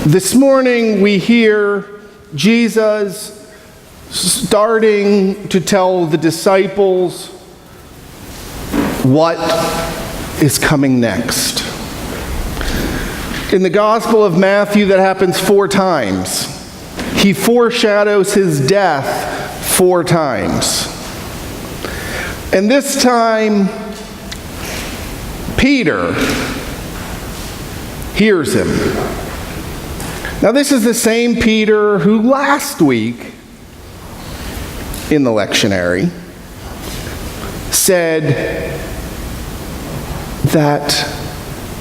This morning we hear Jesus starting to tell the disciples what is coming next. In the Gospel of Matthew, that happens 4 times. He foreshadows his death 4 times. And this time, Peter hears him. Now, this is the same Peter who last week in the lectionary said that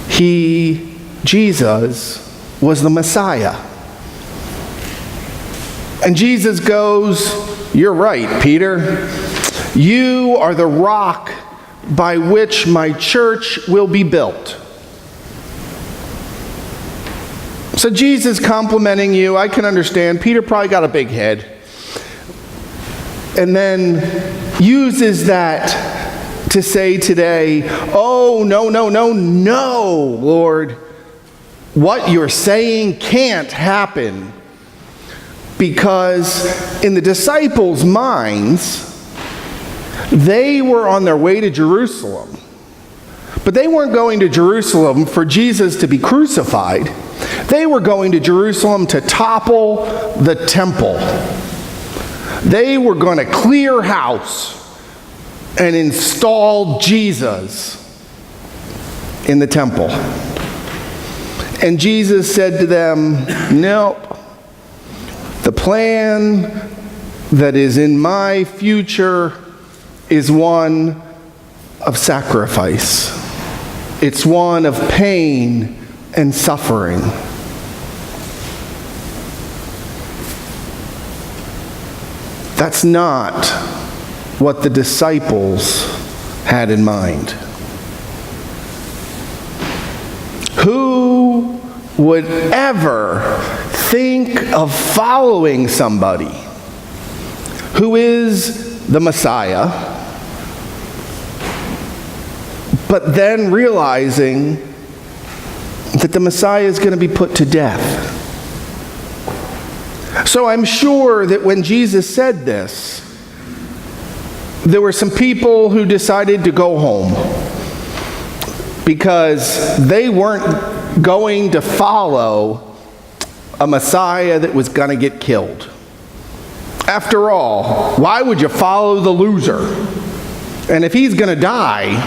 Jesus, was the Messiah. And Jesus goes, "You're right, Peter. You are the rock by which my church will be built." So Jesus complimenting you, I can understand. Peter probably got a big head. And then uses that to say today, "Oh, no, Lord. What you're saying can't happen." Because in the disciples' minds, they were on their way to Jerusalem. But they weren't going to Jerusalem for Jesus to be crucified. They were going to Jerusalem to topple the temple. They were going to clear house and install Jesus in the temple. And Jesus said to them, "Nope. The plan that is in my future is one of sacrifice. It's one of pain and suffering." That's not what the disciples had in mind. Who would ever think of following somebody who is the Messiah, but then realizing that the Messiah is going to be put to death? So I'm sure that when Jesus said this, there were some people who decided to go home because they weren't going to follow a Messiah that was going to get killed. After all, why would you follow the loser? And if he's going to die,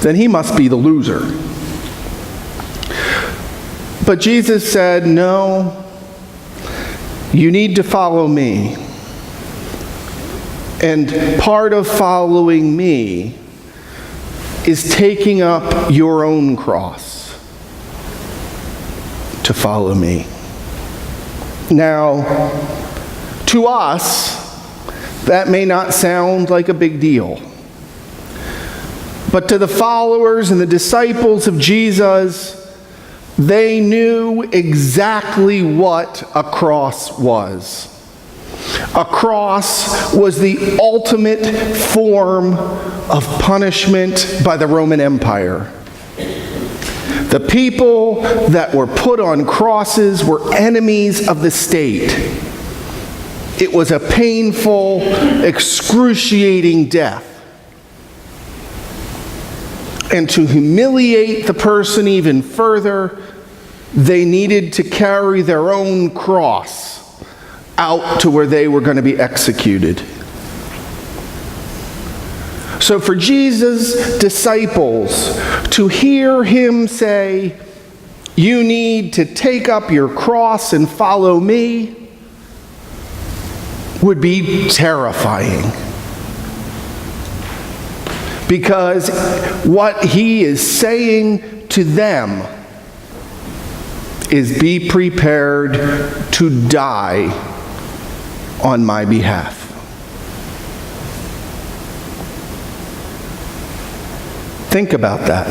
then he must be the loser. But Jesus said, "No, you need to follow me. And part of following me is taking up your own cross to follow me." Now, to us, that may not sound like a big deal. But to the followers and the disciples of Jesus, they knew exactly what a cross was. A cross was the ultimate form of punishment by the Roman Empire. The people that were put on crosses were enemies of the state. It was a painful, excruciating death. And to humiliate the person even further, they needed to carry their own cross out to where they were going to be executed. So for Jesus' disciples to hear him say, "You need to take up your cross and follow me," would be terrifying. Because what he is saying to them is, "Be prepared to die on my behalf." Think about that.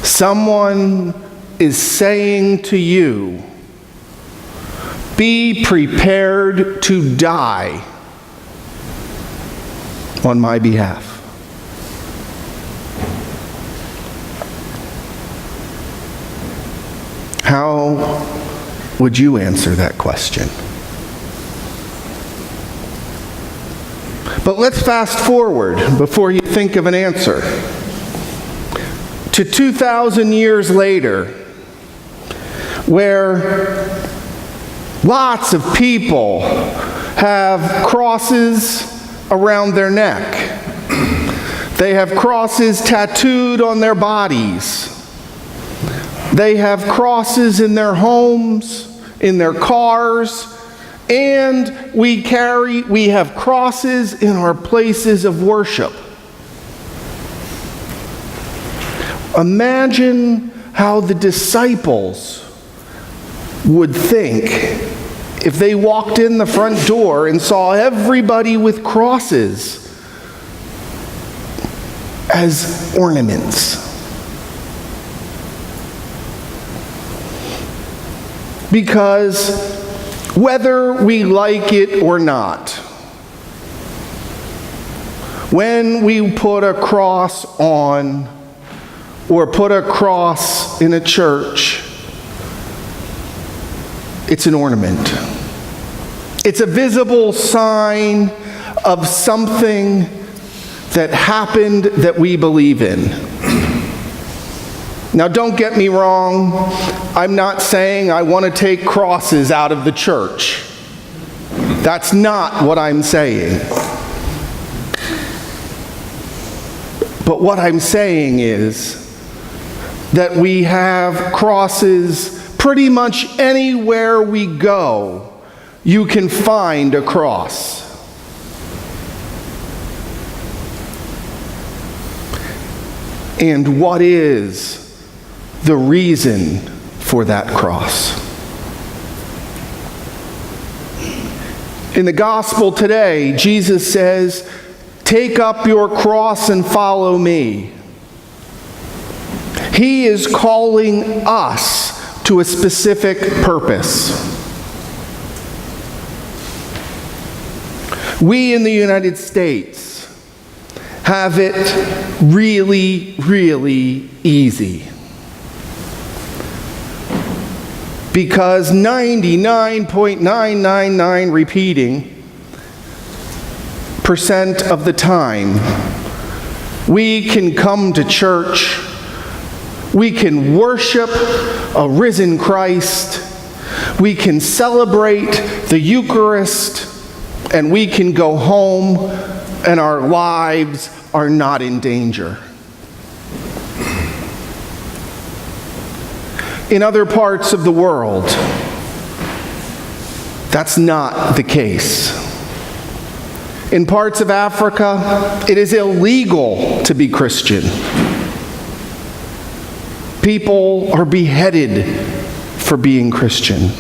Someone is saying to you, "Be prepared to die on my behalf." How would you answer that question? But let's fast forward before you think of an answer to 2,000 years later, where lots of people have crosses around their neck. They have crosses tattooed on their bodies. They have crosses in their homes, in their cars, and we have crosses in our places of worship. Imagine how the disciples would think if they walked in the front door and saw everybody with crosses as ornaments. Because whether we like it or not, when we put a cross on or put a cross in a church, it's an ornament. It's a visible sign of something that happened that we believe in. Now, don't get me wrong. I'm not saying I want to take crosses out of the church. That's not what I'm saying. But what I'm saying is that we have crosses pretty much anywhere we go. You can find a cross. And what is the reason for that cross? In the gospel today, Jesus says, "Take up your cross and follow me." He is calling us to a specific purpose. We in the United States have it really, really easy. Because 99.999 repeating % of the time, we can come to church, we can worship a risen Christ, we can celebrate the Eucharist, and we can go home and our lives are not in danger. In other parts of the world, that's not the case. In parts of Africa, it is illegal to be Christian. People are beheaded for being Christian.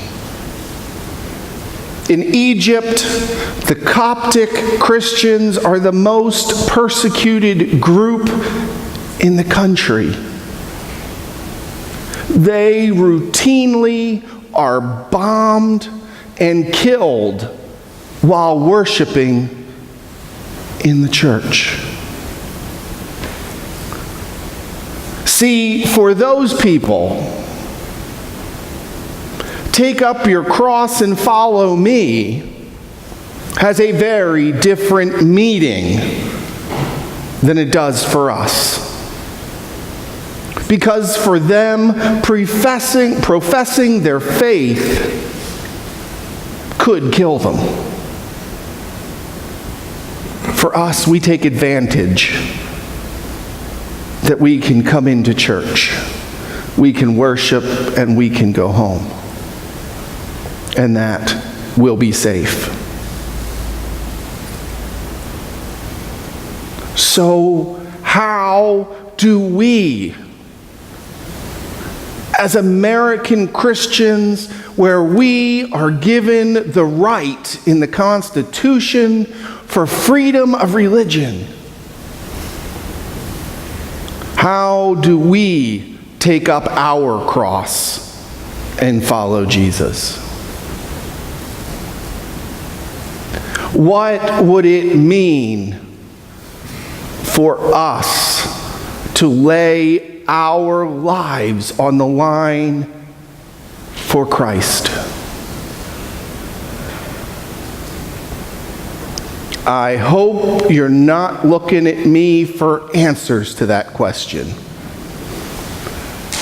In Egypt, the Coptic Christians are the most persecuted group in the country. They routinely are bombed and killed while worshiping in the church. See, for those people, "Take up your cross and follow me" has a very different meaning than it does for us. Because for them, professing their faith could kill them. For us, we take advantage that we can come into church, we can worship, and we can go home. And that will be safe. So, how do we, as American Christians, where we are given the right in the Constitution for freedom of religion, how do we take up our cross and follow Jesus? What would it mean for us to lay our lives on the line for Christ? I hope you're not looking at me for answers to that question,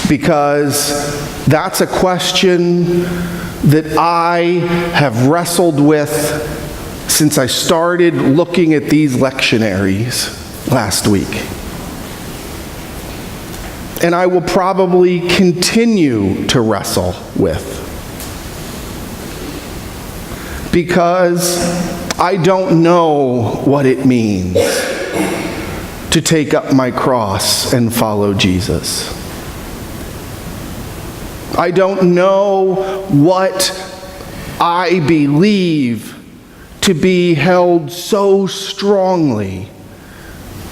because that's a question that I have wrestled with since I started looking at these lectionaries last week. And I will probably continue to wrestle with, because I don't know what it means to take up my cross and follow Jesus. I don't know what I believe to be held so strongly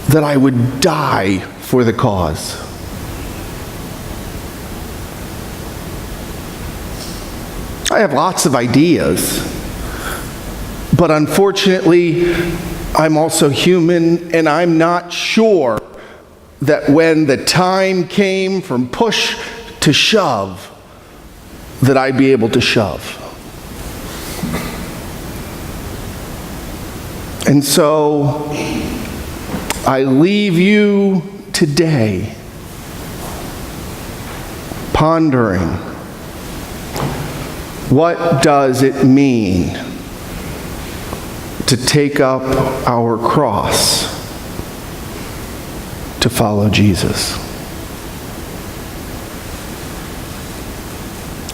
that I would die for the cause. I have lots of ideas, but unfortunately, I'm also human, and I'm not sure that when the time came from push to shove, that I'd be able to shove. And so, I leave you today pondering, what does it mean to take up our cross to follow Jesus?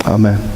Amen.